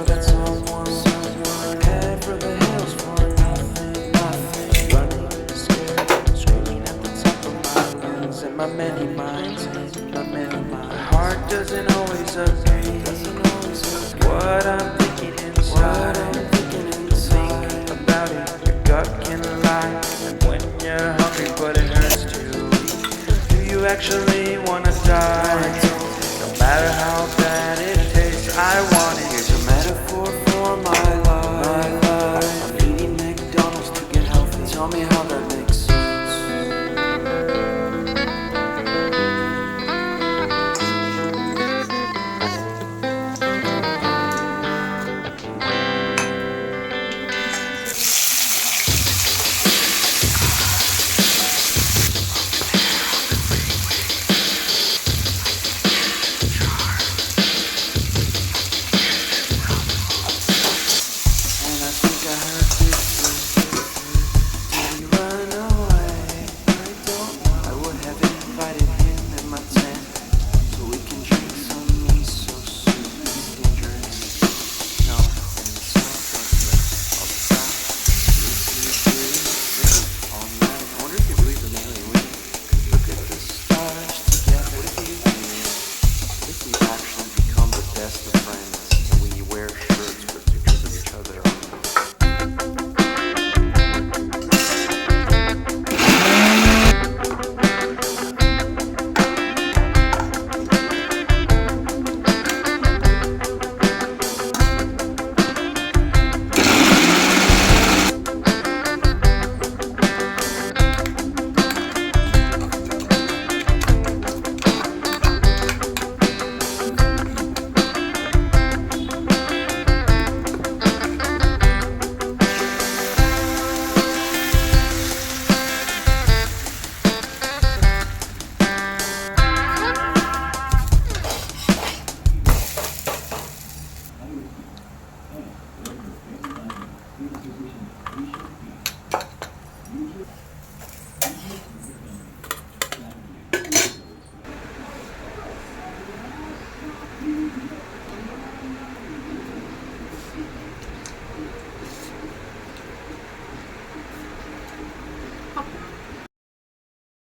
that someone head for the hills for nothing. Running, scared, screaming at the top of my lungs. In my many minds, my heart doesn't always agree. What I'm thinking inside, think about it, your gut can lie. And when you're hungry but it hurts to eat, do you actually wanna die? No matter how bad it tastes, I want it. Here's a metaphor for my life. I'm eating McDonald's to get healthy. Tell me how that makes sense.